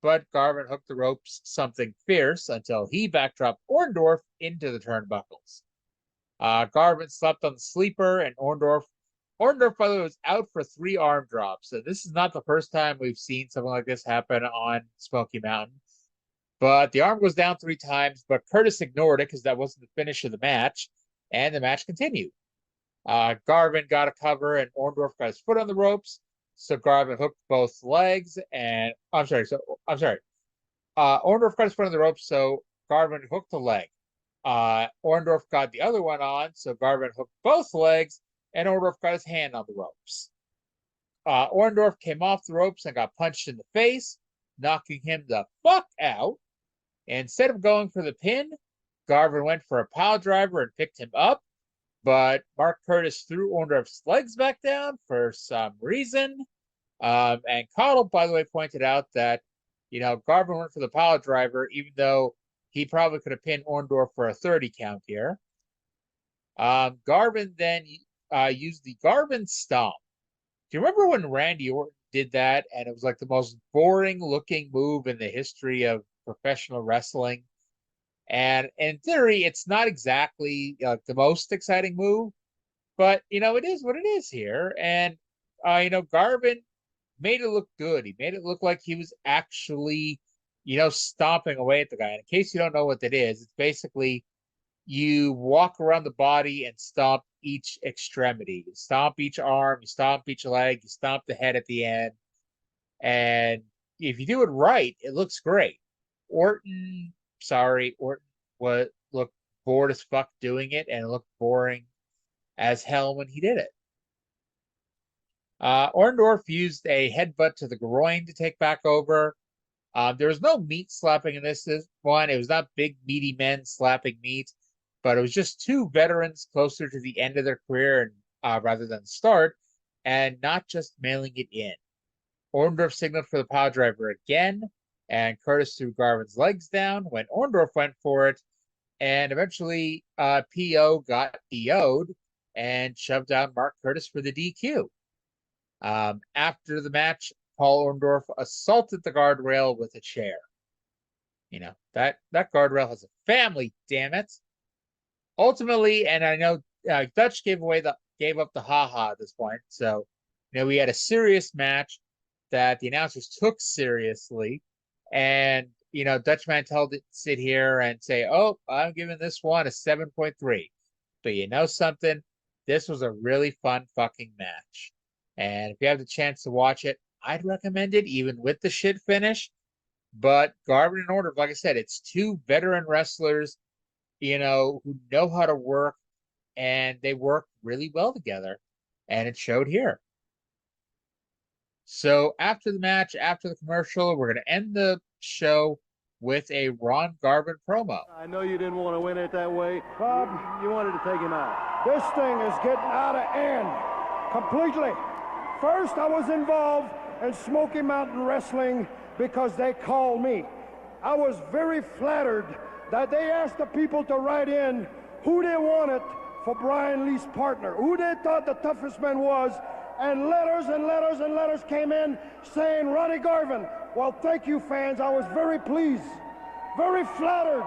but Garvin hooked the ropes something fierce until he backdropped Orndorff into the turnbuckles. Garvin slept on the sleeper, and Orndorff, by the way, was out for 3 arm drops. So this is not the first time we've seen something like this happen on Smoky Mountain. But the arm goes down 3 times, but Curtis ignored it because that wasn't the finish of the match, and the match continued. Garvin got a cover, and Orndorff got his foot on the ropes, so Garvin hooked both legs, and Orndorff got his foot on the ropes, so Garvin hooked the leg. Orndorff got the other one on, so Garvin hooked both legs, and Orndorff got his hand on the ropes. Orndorff came off the ropes and got punched in the face, knocking him the fuck out. Instead of going for the pin, Garvin went for a pile driver and picked him up, but Mark Curtis threw Orndorff's legs back down for some reason. And Cottle, by the way, pointed out that, Garvin went for the pile driver, even though he probably could have pinned Orndorff for a 30 count here. Garvin then used the Garvin Stomp. Do you remember when Randy Orton did that, and it was like the most boring-looking move in the history of professional wrestling? And in theory, it's not exactly the most exciting move, but, it is what it is here. And, Garvin made it look good. He made it look like he was actually, stomping away at the guy. And in case you don't know what that is, it's basically you walk around the body and stomp each extremity. You stomp each arm, you stomp each leg, you stomp the head at the end. And if you do it right, it looks great. Orton looked bored as fuck doing it, and it looked boring as hell when he did it. Orndorff used a headbutt to the groin to take back over. There was no meat slapping in this one. It was not big, meaty men slapping meat, but it was just 2 veterans closer to the end of their career rather than start, and not just mailing it in. Orndorff signaled for the pile driver again, and Curtis threw Garvin's legs down when Orndorff went for it, and eventually PO got PO'd and shoved down Mark Curtis for the DQ. After the match, Paul Orndorff assaulted the guardrail with a chair. That guardrail has a family, damn it. Ultimately, and I know Dutch gave up the ha-ha at this point, so we had a serious match that the announcers took seriously, and Dutch Mantel didn't sit here and say, "Oh, I'm giving this one a 7.3." But you know something? This was a really fun fucking match, and if you have the chance to watch it, I'd recommend it, even with the shit finish. But Garvin and Orndorff, like I said, it's 2 veteran wrestlers, who know how to work, and they work really well together, and it showed here. So after the match, after the commercial, we're going to end the show with a Ron Garvin promo. I know you didn't want to win it that way. Bob, you wanted to take him out. this thing is getting out of hand completely. First, I was involved in Smoky Mountain Wrestling because they called me. I was very flattered that they asked the people to write in who they wanted for Brian Lee's partner, who they thought the toughest man was, and letters and letters and letters came in saying Ronnie Garvin. Well, thank you, fans. I was very pleased, very flattered.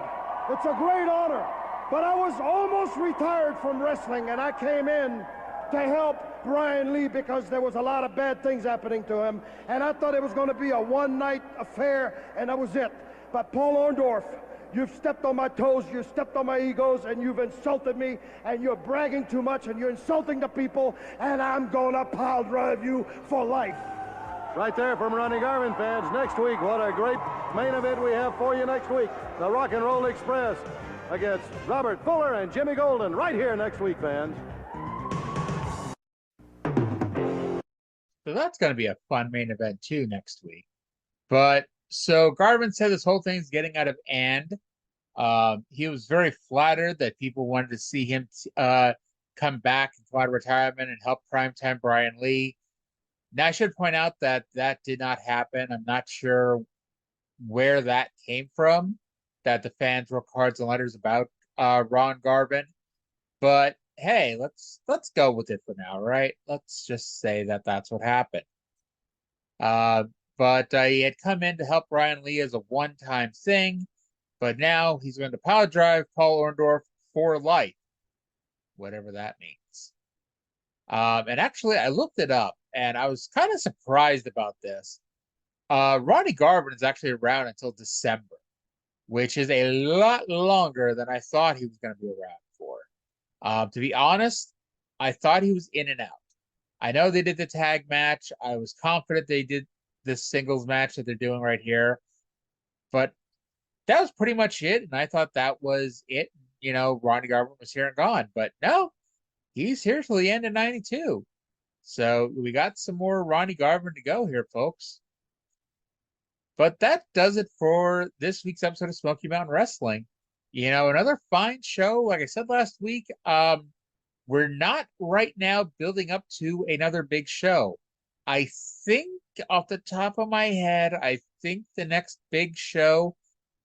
It's a great honor. But I was almost retired from wrestling, and I came in to help Brian Lee because there was a lot of bad things happening to him, and I thought it was going to be a one-night affair, and that was it. But Paul Orndorff, You've stepped on my toes, you've stepped on my egos, and you've insulted me, and you're bragging too much, and you're insulting the people, and I'm gonna pile drive you for life. Right there from Ronnie Garvin, fans. Next week, what a great main event we have for you next week. The Rock and Roll Express against Robert Fuller and Jimmy Golden right here next week, fans. So that's going to be a fun main event too next week. But so Garvin said this whole thing's getting out of hand. He was very flattered that people wanted to see him come back and come out of retirement and help primetime Brian Lee. Now, I should point out that that did not happen. I'm not sure where that came from, that the fans wrote cards and letters about Ron Garvin. But hey, let's go with it for now, right? Let's just say that that's what happened. But he had come in to help Brian Lee as a one-time thing, but now he's going to power drive Paul Orndorff for life, whatever that means. And actually, I looked it up, and I was kind of surprised about this. Ronnie Garvin is actually around until December, which is a lot longer than I thought he was going to be around for. To be honest, I thought he was in and out. I know they did the tag match. I was confident they did this singles match that they're doing right here. But that was pretty much it, and I thought that was it. You know, Ronnie Garvin was here and gone. But no, he's here till the end of 92. So we got some more Ronnie Garvin to go here, folks. But that does it for this week's episode of Smoky Mountain Wrestling. You know, another fine show. Like I said last week, we're not right now building up to another big show. I think off the top of my head, I think the next big show,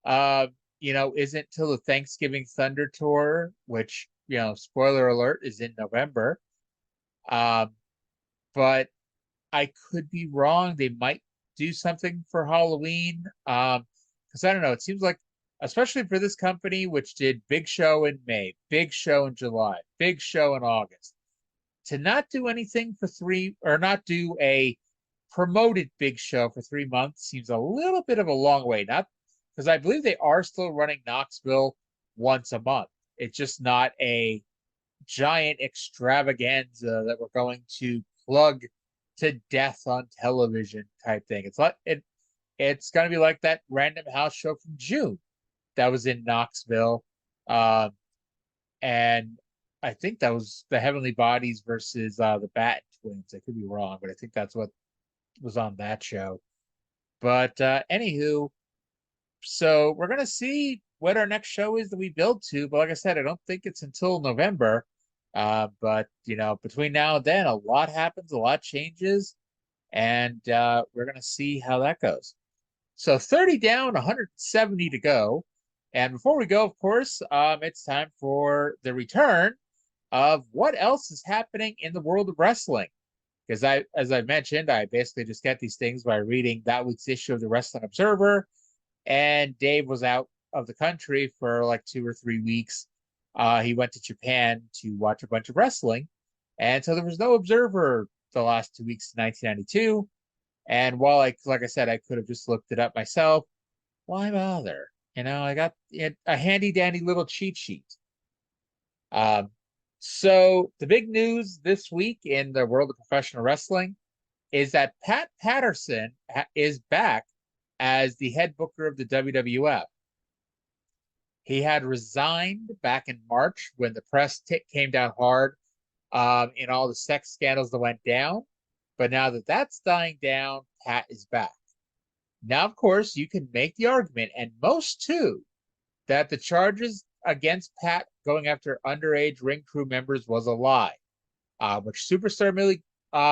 isn't till the Thanksgiving Thunder Tour, which, spoiler alert, is in November. But I could be wrong. They might do something for Halloween. Because I don't know, it seems like, especially for this company, which did big show in May, big show in July, big show in August, to not do anything for not do a promoted big show for 3 months seems a little bit of a long way. Not because I believe they are still running Knoxville once a month. It's just not a giant extravaganza that we're going to plug to death on television type thing. It's going to be like that random house show from June that was in Knoxville. And I think that was the Heavenly Bodies versus the Bat Twins. I could be wrong, but I think that's what was on that show. But anywho, so we're going to see what our next show is that we build to. But like I said, I don't think it's until November. But, between now and then, a lot happens, a lot changes. And we're going to see how that goes. So 30 down, 170 to go. And before we go, of course, it's time for the return of what else is happening in the world of wrestling. Because as I mentioned, I basically just get these things by reading that week's issue of the Wrestling Observer. And Dave was out of the country for like 2 or 3 weeks. He went to Japan to watch a bunch of wrestling. And so there was no Observer the last 2 weeks in 1992. And while like I said, I could have just looked it up myself, why bother? I got a handy dandy little cheat sheet. So the big news this week in the world of professional wrestling is that Pat Patterson is back as the head booker of the WWF. He had resigned back in March when the press came down hard in all the sex scandals that went down. But now that that's dying down, Pat is back. Now, of course, you can make the argument, and most too, that the charges against Pat going after underage ring crew members was a lie, which superstar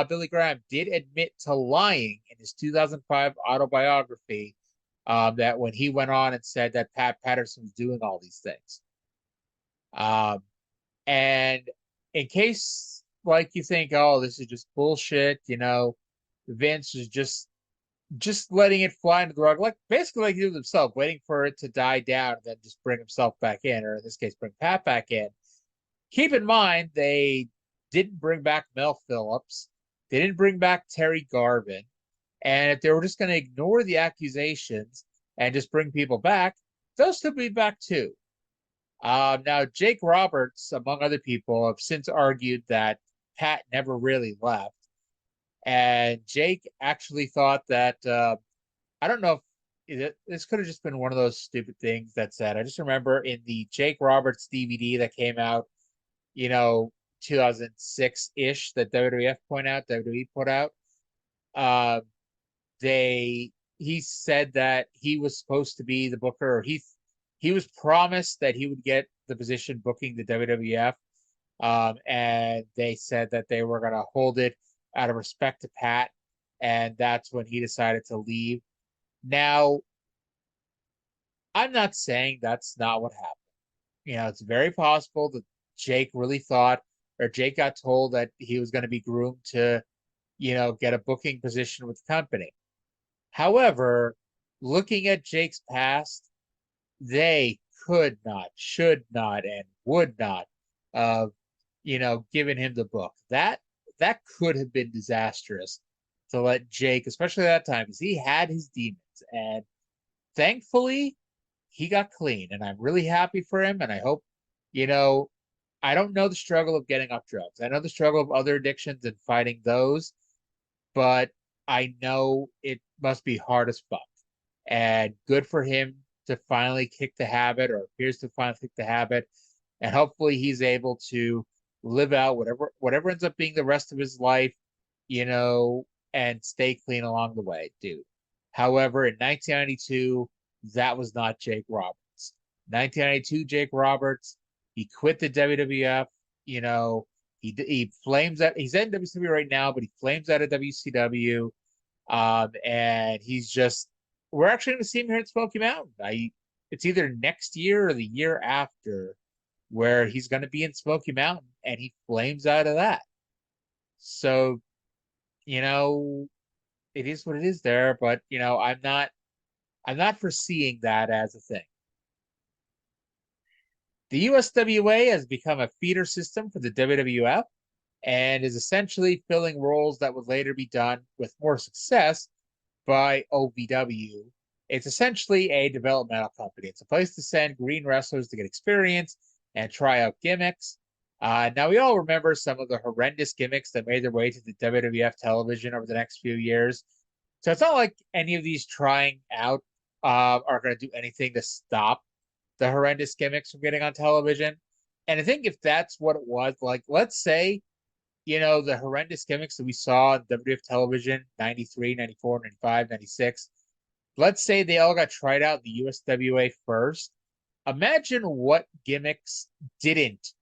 Billy Graham did admit to lying in his 2005 autobiography, that when he went on and said that Pat Patterson was doing all these things. And in case, you think, oh, this is just bullshit, Vince is just letting it fly into the rug, basically like he did himself, waiting for it to die down and then just bring himself back in, or in this case, bring Pat back in. Keep in mind, they didn't bring back Mel Phillips. They didn't bring back Terry Garvin. And if they were just going to ignore the accusations and just bring people back, those two be back too. Now, Jake Roberts, among other people, have since argued that Pat never really left. And Jake actually thought that, I don't know if this could have just been one of those stupid things that said, I just remember in the Jake Roberts DVD that came out, 2006-ish, that WWE put out, uh, he said that he was supposed to be the booker, or he was promised that he would get the position booking the WWF, and they said that they were going to hold it out of respect to Pat, and that's when he decided to leave. Now, I'm not saying that's not what happened. It's very possible that Jake really thought, or Jake got told that he was going to be groomed to, get a booking position with the company. However, looking at Jake's past, they could not, should not, and would not have, given him the book. That could have been disastrous to let Jake, especially at that time, because he had his demons. And thankfully, he got clean. And I'm really happy for him. And I hope, I don't know the struggle of getting off drugs. I know the struggle of other addictions and fighting those. But I know it must be hard as fuck. And good for him to finally kick the habit, or appears to finally kick the habit. And hopefully he's able to live out whatever ends up being the rest of his life, and stay clean along the way, dude. However, in 1992, that was not Jake Roberts. 1992, Jake Roberts, he quit the WWF. He flames out. He's in WCW right now, but he flames out of WCW. And we're actually going to see him here at Smoky Mountain. It's either next year or the year after, where he's going to be in Smoky Mountain, and he flames out of that. So, it is what it is there, but I'm not foreseeing that as a thing. The USWA has become a feeder system for the WWF and is essentially filling roles that would later be done with more success by OVW. It's essentially a developmental company. It's a place to send green wrestlers to get experience and try out gimmicks. Now, we all remember some of the horrendous gimmicks that made their way to the WWF television over the next few years. So it's not like any of these trying out are going to do anything to stop the horrendous gimmicks from getting on television. And I think if that's what it was, like, let's say, the horrendous gimmicks that we saw on WWF television, 93, 94, 95, 96, let's say they all got tried out in the USWA first. Imagine what gimmicks didn't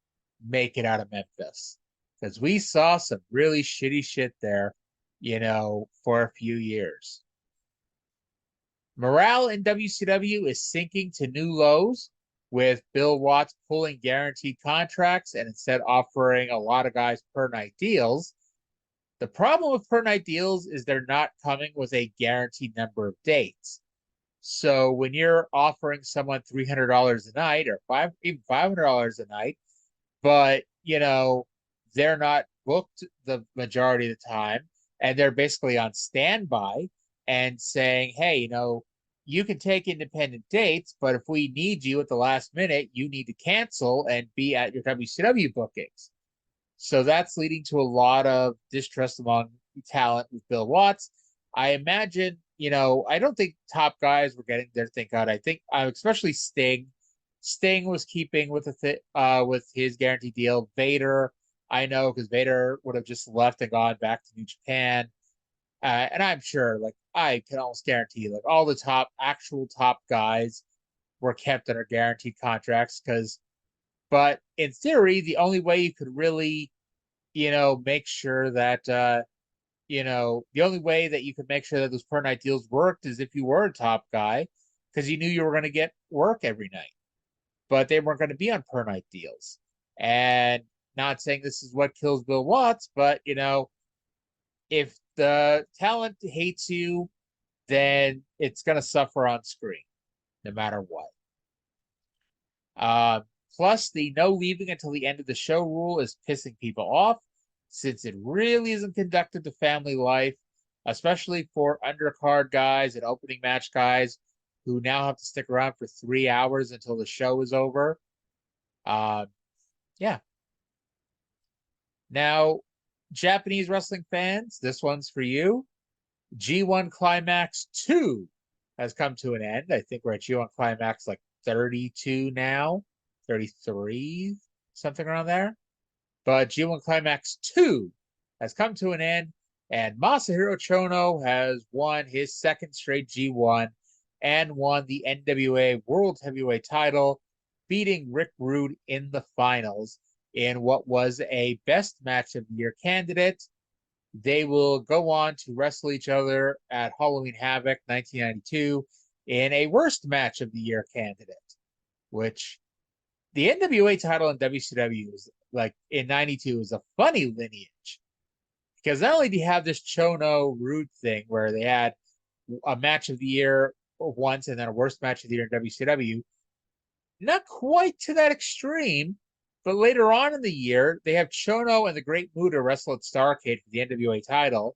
make it out of Memphis. Because we saw some really shitty shit there, for a few years. Morale in WCW is sinking to new lows, with Bill Watts pulling guaranteed contracts and instead offering a lot of guys per night deals. The problem with per night deals is they're not coming with a guaranteed number of dates. So when you're offering someone $300 a night, or even $500 a night, but they're not booked the majority of the time, and they're basically on standby and saying, hey, you can take independent dates, but if we need you at the last minute, you need to cancel and be at your WCW bookings. So that's leading to a lot of distrust among talent with Bill Watts. I imagine, I don't think top guys were getting their thing out. I think, especially Sting. Sting was keeping with with his guarantee deal. Vader, I know, because Vader would have just left and gone back to New Japan. And I'm sure, I can almost guarantee, all the actual top guys were kept under guaranteed contracts. But in theory, the only way you could really, make sure that, the only way that you could make sure that those per night deals worked is if you were a top guy, because you knew you were going to get work every night. But they weren't going to be on per night deals. And not saying this is what kills Bill Watts, but, if the talent hates you, then it's going to suffer on screen, no matter what. Plus, the no leaving until the end of the show rule is pissing people off, since it really isn't conducive to family life, especially for undercard guys and opening match guys who now have to stick around for 3 hours until the show is over. Yeah. Now, Japanese wrestling fans, this one's for you. G1 Climax 2 has come to an end. I think we're at G1 Climax like 32 now, 33, something around there. But G1 Climax 2 has come to an end, and Masahiro Chono has won his second straight G1 and won the NWA World Heavyweight title, beating Rick Rude in the finals in what was a Best Match of the Year candidate. They will go on to wrestle each other at Halloween Havoc 1992 in a Worst Match of the Year candidate, which the NWA title in WCW is like in 92 is a funny lineage, because not only do you have this Chono Rude thing where they had a match of the year once and then a worst match of the year in WCW, not quite to that extreme, but later on in the year, they have Chono and the Great Muta wrestle at Starrcade for the NWA title,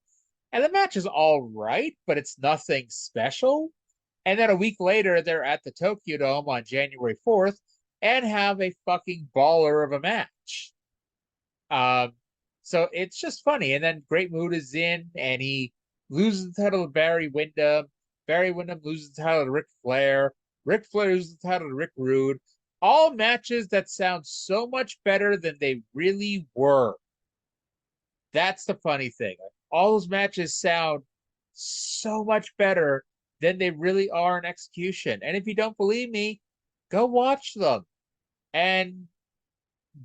and the match is all right, but it's nothing special. And then a week later, they're at the Tokyo Dome on January 4th and have a fucking baller of a match. So it's just funny. And then Great Muta's in, and he loses the title to Barry Windham. Barry Windham loses the title to Ric Flair. Ric Flair loses the title to Rick Rude. All matches that sound so much better than they really were. That's the funny thing. All those matches sound so much better than they really are in execution. And if you don't believe me, go watch them. And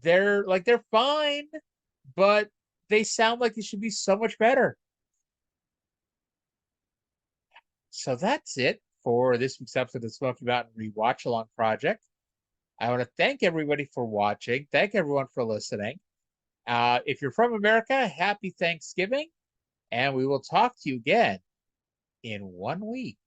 they're fine, but they sound like they should be so much better. So that's it for this week's episode of the Smoky Mountain Re-Watch-Along Project. I want to thank everybody for watching. Thank everyone for listening. If you're from America, happy Thanksgiving. And we will talk to you again in 1 week.